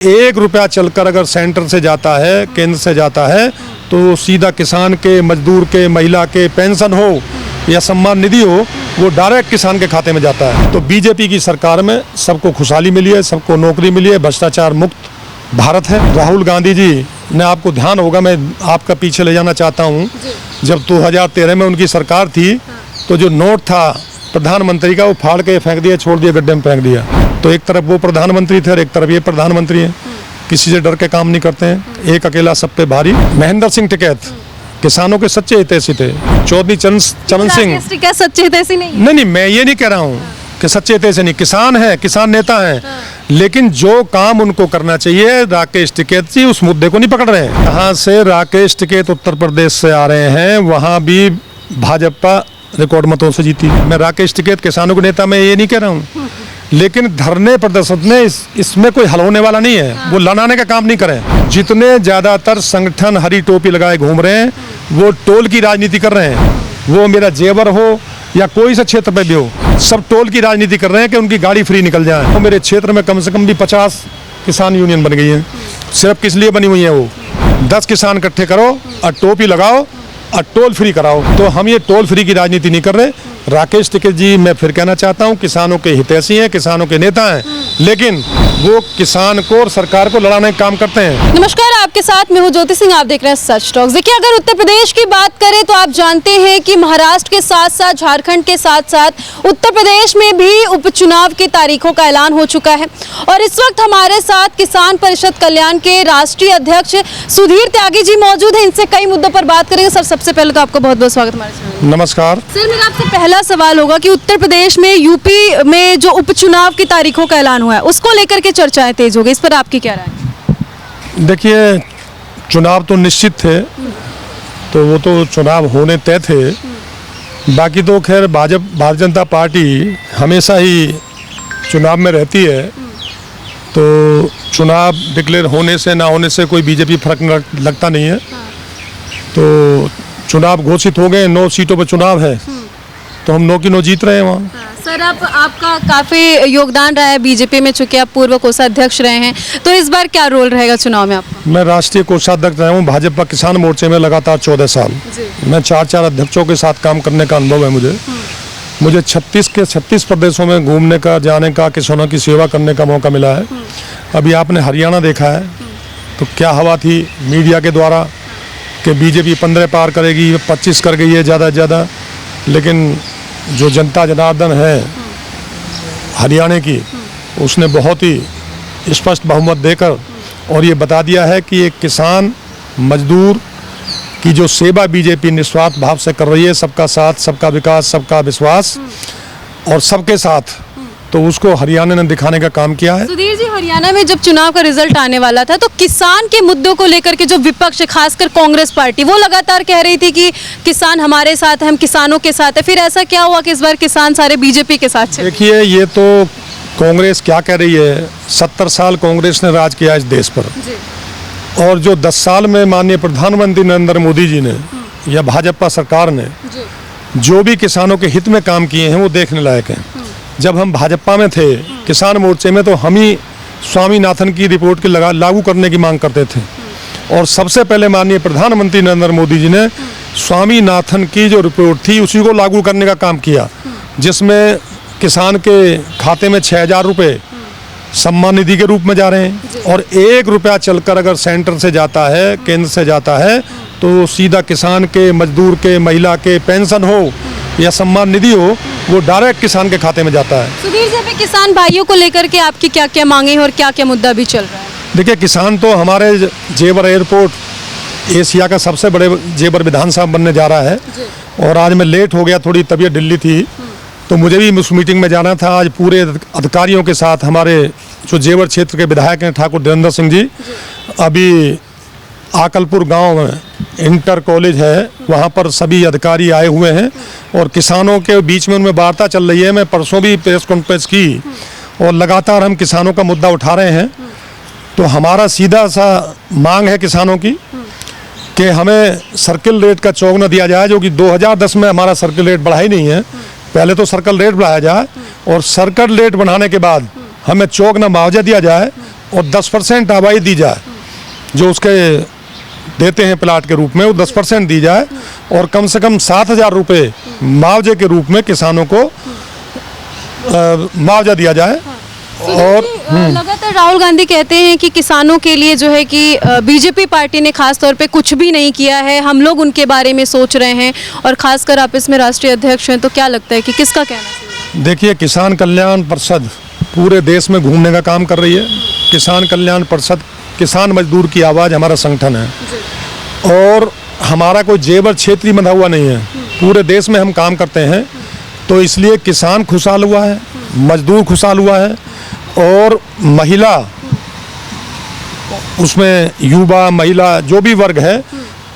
1 रुपया चलकर अगर सेंटर से जाता है, केंद्र से जाता है, तो सीधा किसान के, मजदूर के, महिला के पेंशन हो या सम्मान निधि हो, वो डायरेक्ट किसान के खाते में जाता है। तो बीजेपी की सरकार में सबको खुशहाली मिली है, सबको नौकरी मिली है, भ्रष्टाचार मुक्त भारत है। राहुल गांधी जी ने, आपको ध्यान होगा, मैं आपका पीछे ले जाना चाहता हूँ, जब 2013 में उनकी सरकार थी तो जो नोट था प्रधानमंत्री का, वो फाड़ के फेंक दिया, छोड़ दिया, गड्ढे में फेंक दिया। तो एक तरफ वो प्रधानमंत्री थे और एक तरफ ये प्रधानमंत्री हैं, किसी से डर के काम नहीं करते हैं, एक अकेला सब पे भारी। महेंद्र सिंह टिकैत किसानों के सच्चे हितैषी थे। चौधरी चरण सिंह सच्चे हितैषी नहीं, मैं ये नहीं कह रहा हूँ कि सच्चे हितैषी नहीं, किसान है, किसान नेता है, लेकिन जो काम उनको करना चाहिए, राकेश टिकैत जी उस मुद्दे को नहीं पकड़ रहे हैं। कहाँ से राकेश टिकैत उत्तर प्रदेश से आ रहे हैं, वहाँ भी भाजपा रिकॉर्ड मतों से जीती। मैं राकेश टिकैत किसानों के नेता, मैं ये नहीं कह रहा हूँ, लेकिन धरने प्रदर्शन में इसमें कोई हल होने वाला नहीं है। वो लड़ाने का काम नहीं करें। जितने ज्यादातर संगठन हरी टोपी लगाए घूम रहे हैं, वो टोल की राजनीति कर रहे हैं। वो मेरा जेवर हो या कोई सा क्षेत्र पे भी हो, सब टोल की राजनीति कर रहे हैं कि उनकी गाड़ी फ्री निकल जाए। तो मेरे क्षेत्र में कम से कम भी 50 किसान यूनियन बन गई है। सिर्फ किस लिए बनी हुई है? वो 10 किसान इकट्ठे करो और टोपी लगाओ और टोल फ्री कराओ। तो हम ये टोल फ्री की राजनीति नहीं कर रहे। राकेश टिकैत जी, मैं फिर कहना चाहता हूँ, किसानों के हितैषी हैं, किसानों के नेता हैं, लेकिन वो किसान को और सरकार को लड़ाने का काम करते हैं। नमस्कार, आपके साथ मैं हूँ ज्योति सिंह, आप देख रहे हैं सच टॉक्स। देखिए, अगर उत्तर प्रदेश की बात करें तो आप जानते हैं कि महाराष्ट्र के साथ साथ, झारखंड के साथ साथ उत्तर प्रदेश में भी उपचुनाव की तारीखों का ऐलान हो चुका है। और इस वक्त हमारे साथ किसान परिषद कल्याण के राष्ट्रीय अध्यक्ष सुधीर त्यागी जी मौजूद हैं। इनसे कई मुद्दों पर बात करेंगे। सर, सबसे पहले तो आपका बहुत बहुत स्वागत हमारे साथ। नमस्कार सर, मेरा आपसे पहला सवाल होगा कि उत्तर प्रदेश में, यूपी में जो उपचुनाव की तारीखों का ऐलान हुआ है, उसको लेकर के चर्चाएं तेज हो गई, इस पर आपकी क्या राय है? देखिए, चुनाव तो निश्चित थे, तो वो तो चुनाव होने तय थे। बाकी तो खैर भारतीय जनता पार्टी हमेशा ही चुनाव में रहती है, तो चुनाव डिक्लेयर होने से ना होने से कोई बीजेपी फर्क लगता नहीं है। तो चुनाव घोषित हो गए, 9 सीटों पर चुनाव है, तो हम 9 की 9 जीत रहे हैं वहाँ। सर, आपका काफी योगदान रहा है बीजेपी में, चूंकि आप पूर्व कोषाध्यक्ष रहे हैं, तो इस बार क्या रोल रहेगा चुनाव में आपका? मैं राष्ट्रीय कोषाध्यक्ष रहा हूँ भाजपा किसान मोर्चे में लगातार 14 साल। मैं 4 अध्यक्षों के साथ काम करने का अनुभव है मुझे 36 प्रदेशों में घूमने का, जाने का, किसानों की सेवा करने का मौका मिला है। अभी आपने हरियाणा देखा है, तो क्या हवा थी मीडिया के द्वारा कि बीजेपी 15 पार करेगी, 25 कर गई है ज़्यादा से ज़्यादा, लेकिन जो जनता जनार्दन है हरियाणा की, उसने बहुत ही स्पष्ट बहुमत देकर और ये बता दिया है कि एक किसान मजदूर की जो सेवा बीजेपी निस्वार्थ भाव से कर रही है, सबका साथ, सबका विकास, सबका विश्वास और सबके साथ, तो उसको हरियाणा ने दिखाने का काम किया है। सुधीर जी, हरियाणा में जब चुनाव का रिजल्ट आने वाला था, तो किसान के मुद्दों को लेकर के जो विपक्ष, खासकर कांग्रेस पार्टी, वो लगातार कह रही थी कि किसान हमारे साथ है, हम किसानों के साथ है। फिर ऐसा क्या हुआ कि इस बार किसान सारे बीजेपी के साथ चले? देखिए, ये तो कांग्रेस क्या कह रही है, 70 साल कांग्रेस ने राज किया इस देश पर, और जो 10 साल में माननीय प्रधानमंत्री नरेंद्र मोदी जी ने या भाजपा सरकार ने जो भी किसानों के हित में काम किए हैं, वो देखने लायक हैं। जब हम भाजपा में थे किसान मोर्चे में, तो हम ही स्वामीनाथन की रिपोर्ट के लागू करने की मांग करते थे, और सबसे पहले माननीय प्रधानमंत्री नरेंद्र मोदी जी ने स्वामीनाथन की जो रिपोर्ट थी उसी को लागू करने का काम किया, जिसमें किसान के खाते में 6,000 रुपये सम्मान निधि के रूप में जा रहे हैं। और 1 रुपया चलकर अगर सेंटर से जाता है, केंद्र से जाता है, तो सीधा किसान के, मजदूर के, महिला के पेंशन हो या सम्मान निधि हो, वो डायरेक्ट किसान के खाते में जाता है। सुधीर जी, अभी किसान भाइयों को लेकर के आपकी क्या क्या मांगे हैं और क्या क्या मुद्दा भी चल रहा है? देखिए, किसान तो हमारे जेवर एयरपोर्ट एशिया का सबसे बड़े जेवर विधानसभा बनने जा रहा है, और आज मैं लेट हो गया, थोड़ी तबीयत ढिल्ली थी, तो मुझे भी उस मीटिंग में जाना था। आज पूरे अधिकारियों के साथ हमारे जो जेवर क्षेत्र के विधायक हैं ठाकुर धीरेन्द्र सिंह जी, अभी आकलपुर गांव में इंटर कॉलेज है, वहां पर सभी अधिकारी आए हुए हैं और किसानों के बीच में उनमें वार्ता चल रही है। मैं परसों भी प्रेस कॉन्फ्रेंस की और लगातार हम किसानों का मुद्दा उठा रहे हैं। तो हमारा सीधा सा मांग है किसानों की कि हमें सर्किल रेट का चौगुना दिया जाए, जो कि 2010 में हमारा सर्किल रेट बढ़ा ही नहीं है। पहले तो सर्कल रेट बढ़ाया जाए और सर्कल रेट बढ़ाने के बाद हमें चौगुना मुआवजा दिया जाए, और 10% आबादी दी जाए, जो उसके देते हैं प्लाट के रूप में, वो 10% दी जाए और कम से कम 7,000 रुपये मुआवजे के रूप में किसानों को मुआवजा दिया जाए। और लगातार राहुल गांधी कहते हैं कि किसानों के लिए जो है कि बीजेपी पार्टी ने खास तौर पे कुछ भी नहीं किया है, हम लोग उनके बारे में सोच रहे हैं, और खासकर आप इसमें राष्ट्रीय अध्यक्ष हैं, तो क्या लगता है कि किसका कहना सही है? देखिए, किसान कल्याण परिषद पूरे देश में घूमने का काम कर रही है। किसान कल्याण परिषद किसान मजदूर की आवाज़ हमारा संगठन है और हमारा कोई जेवर क्षेत्रीय बंधा हुआ नहीं है, पूरे देश में हम काम करते हैं। तो इसलिए किसान खुशहाल हुआ है, मजदूर खुशहाल हुआ है और महिला, उसमें युवा महिला जो भी वर्ग है,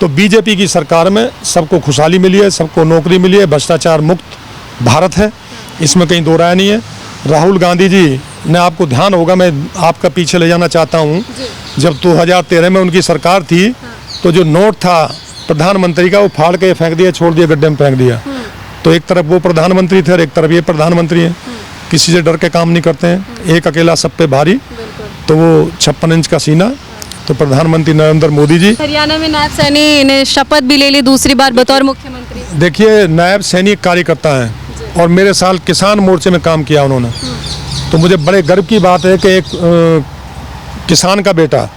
तो बीजेपी की सरकार में सबको खुशहाली मिली है, सबको नौकरी मिली है, भ्रष्टाचार मुक्त भारत है, इसमें कहीं दो राय नहीं है। राहुल गांधी जी ने, आपको ध्यान होगा, मैं आपका पीछे ले जाना चाहता हूँ, जब 2013 में उनकी सरकार थी तो जो नोट था प्रधानमंत्री का, वो फाड़ के फेंक दिया, छोड़ दिया, गड्ढे में फेंक दिया। तो एक तरफ वो प्रधानमंत्री थे और एक तरफ ये प्रधानमंत्री हैं, किसी से डर के काम नहीं करते हैं, एक अकेला सब पे भारी, तो वो 56 इंच का सीना। तो प्रधानमंत्री नरेंद्र मोदी जी, हरियाणा में नायब सैनी ने शपथ भी ले ली दूसरी बार बतौर मुख्यमंत्री। देखिए, नायब सैनिक कार्यकर्ता हैं और मेरे साल किसान मोर्चे में काम किया उन्होंने, तो मुझे बड़े गर्व की बात है कि एक किसान का बेटा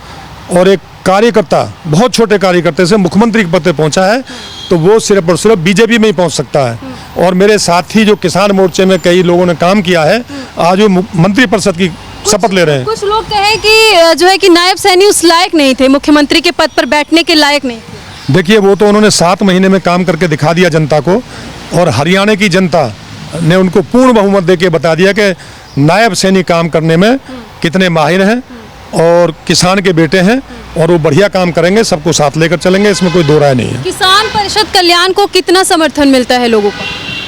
और एक कार्यकर्ता, बहुत छोटे कार्यकर्ते से मुख्यमंत्री के पद पे पहुंचा है, तो वो सिर्फ और सिर्फ बीजेपी में ही पहुंच सकता है। और मेरे साथी जो किसान मोर्चे में कई लोगों ने काम किया है, आज वो मंत्रिपरिषद की शपथ ले रहे हैं। कुछ लोग कहें कि जो है कि नायब सैनी उस लायक नहीं थे, मुख्यमंत्री के पद पर बैठने के लायक नहीं थे। देखिए, वो तो उन्होंने 7 महीने में काम करके दिखा दिया जनता को, और हरियाणा की जनता ने उनको पूर्ण बहुमत देके बता दिया कि नायब सैनी काम करने में कितने माहिर हैं और किसान के बेटे हैं, और वो बढ़िया काम करेंगे, सबको साथ लेकर चलेंगे, इसमें कोई दो राय नहीं है। किसान परिषद कल्याण को कितना समर्थन मिलता है लोगों का?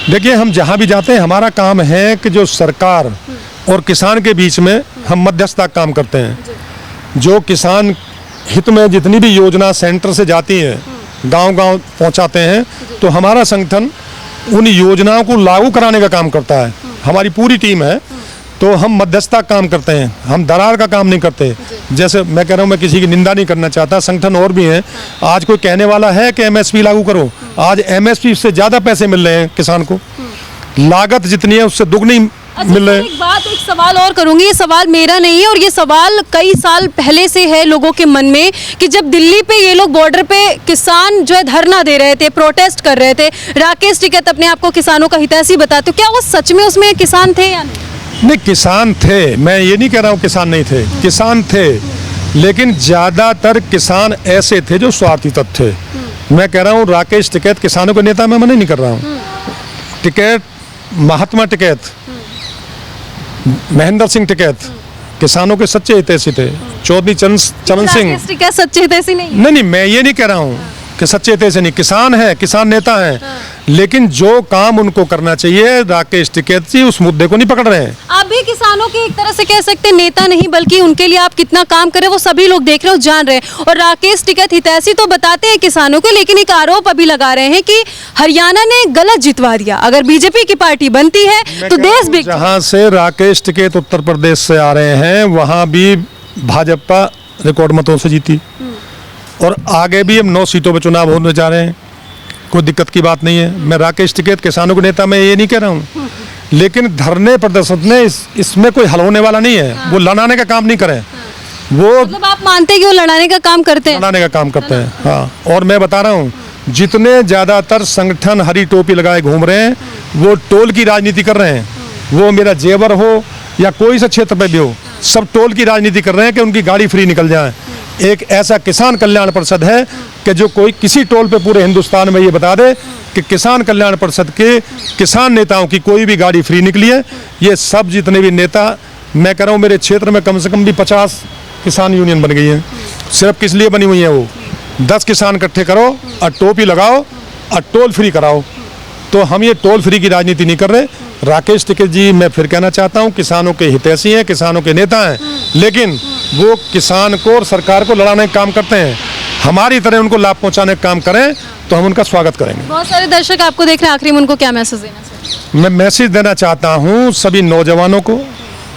देखिए, हम जहाँ भी जाते हैं, हमारा काम है कि जो सरकार और किसान के बीच में हम मध्यस्थता काम करते हैं। जो किसान हित में जितनी भी योजना सेंटर से जाती हैं, गांव-गांव पहुंचाते हैं, तो हमारा संगठन उन योजनाओं को लागू कराने का काम करता है। हमारी पूरी टीम है, तो हम मध्यस्थता काम करते हैं, हम दरार का काम नहीं करते। जैसे मैं कह रहा हूँ, मैं किसी की निंदा नहीं करना चाहता, संगठन और भी हैं। आज कोई कहने वाला है कि एमएसपी लागू करो, आज एमएसपी से ज़्यादा पैसे मिल रहे हैं किसान को, लागत जितनी है उससे दुगनी मिल रहे हैं। एक सवाल और करूंगी, ये सवाल मेरा नहीं है और ये सवाल कई साल पहले से है लोगों के मन में, कि जब दिल्ली पे ये लोग बॉर्डर पे किसान जो है धरना दे रहे थे, प्रोटेस्ट कर रहे थे, राकेश टिकैत अपने आप को किसानों का हितैषी बताते, क्या वो सच में उसमें किसान थे या नहीं? नहीं, किसान थे, मैं ये नहीं कह रहा हूँ किसान नहीं थे, किसान थे, लेकिन ज़्यादातर किसान ऐसे थे जो स्वार्थी तत्व थे। मैं कह रहा हूँ राकेश टिकैत किसानों के नेता, मैं मना नहीं कर रहा हूँ। टिकैत, महात्मा टिकैत, महेंद्र सिंह टिकैत किसानों के सच्चे हितैषी थे। चौधरी चरण सिंह टिकैत सच्चे हितैषी नहीं? नहीं, मैं ये नहीं कह रहा हूँ कि सच्चे हितैषी नहीं, किसान है, किसान नेता हैं, लेकिन जो काम उनको करना चाहिए राकेश टिकैत जी उस मुद्दे को नहीं पकड़ रहे हैं। आप भी किसानों के एक तरह से कह सकते हैं नेता नहीं, बल्कि उनके लिए आप कितना काम करें वो सभी लोग देख रहे हो, जान रहे हैं। और राकेश टिकैत हितैषी तो बताते हैं किसानों को, लेकिन एक आरोप अभी लगा रहे हैं कि हरियाणा ने गलत जितवा दिया, अगर बीजेपी की पार्टी बनती है तो देश भी। जहाँ से राकेश टिकैत उत्तर प्रदेश से आ रहे हैं, वहाँ भी भाजपा रिकॉर्ड मतों से जीती, और आगे भी हम 9 सीटों पर चुनाव होने जा रहे हैं, कोई दिक्कत की बात नहीं है। मैं राकेश टिकैत किसानों के नेता, मैं ये नहीं कह रहा हूँ, लेकिन धरने प्रदर्शन में इसमें कोई हल होने वाला नहीं है। वो लड़ाने का काम नहीं करें, वो मतलब आप मानते हैं कि वो लड़ाने का काम करते हैं? लड़ाने का काम करते हैं, हाँ। और मैं बता रहा हूँ, जितने ज़्यादातर संगठन हरी टोपी लगाए घूम रहे हैं, वो टोल की राजनीति कर रहे हैं। वो मेरा जेवर हो या कोई सा क्षेत्र पे भी हो, सब टोल की राजनीति कर रहे हैं कि उनकी गाड़ी फ्री निकल जाए। एक ऐसा किसान कल्याण परिषद है कि जो कोई किसी टोल पे पूरे हिंदुस्तान में ये बता दे कि किसान कल्याण परिषद के किसान नेताओं की कोई भी गाड़ी फ्री निकली है। ये सब जितने भी नेता, मैं कह रहा हूँ मेरे क्षेत्र में कम से कम भी 50 किसान यूनियन बन गई हैं। सिर्फ किस लिए बनी हुई है? वो 10 किसान इकट्ठे करो और टोपी लगाओ और टोल फ्री कराओ। तो हम ये टोल फ्री की राजनीति नहीं कर रहे। राकेश टिकैत जी, मैं फिर कहना चाहता हूँ, किसानों के हितैषी हैं, किसानों के नेता हैं, लेकिन वो किसान को और सरकार को लड़ाने का काम करते हैं। हमारी तरह उनको लाभ पहुंचाने का काम करें तो हम उनका स्वागत करेंगे। बहुत सारे दर्शक आपको देख रहे हैं, आखिरी में उनको क्या मैसेज देना चाहते हैं? मैं मैसेज देना चाहता हूँ सभी नौजवानों को,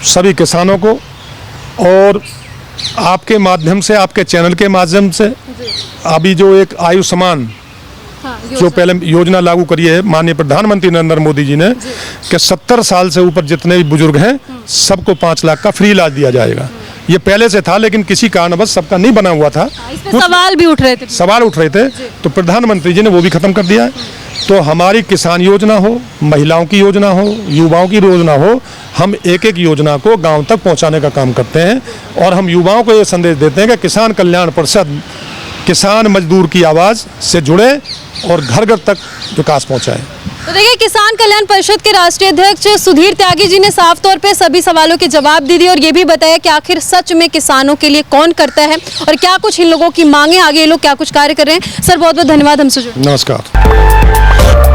सभी किसानों को और आपके माध्यम से, आपके चैनल के माध्यम से अभी जो एक आयुष्मान जो पहले योजना लागू करी है माननीय प्रधानमंत्री नरेंद्र मोदी जी ने कि 70 साल से ऊपर जितने भी बुजुर्ग हैं सबको 5 लाख का फ्री इलाज दिया जाएगा। ये पहले से था लेकिन किसी कारणवश सबका नहीं बना हुआ था, इस पे सवाल भी उठ रहे थे तो प्रधानमंत्री जी ने वो भी खत्म कर दिया है। तो हमारी किसान योजना हो, महिलाओं की योजना हो, युवाओं की योजना हो, हम एक एक योजना को गांव तक पहुंचाने का काम करते हैं और हम युवाओं को ये संदेश देते हैं कि किसान कल्याण परिषद किसान मजदूर की आवाज़ से जुड़े और घर घर तक विकास पहुंचाए। तो देखिए, किसान कल्याण परिषद के राष्ट्रीय अध्यक्ष सुधीर त्यागी जी ने साफ तौर पे सभी सवालों के जवाब दे दिए और ये भी बताया कि आखिर सच में किसानों के लिए कौन करता है और क्या कुछ इन लोगों की मांगे, आगे ये लोग क्या कुछ कार्य कर रहे हैं। सर बहुत बहुत धन्यवाद हमसे जुड़े। नमस्कार।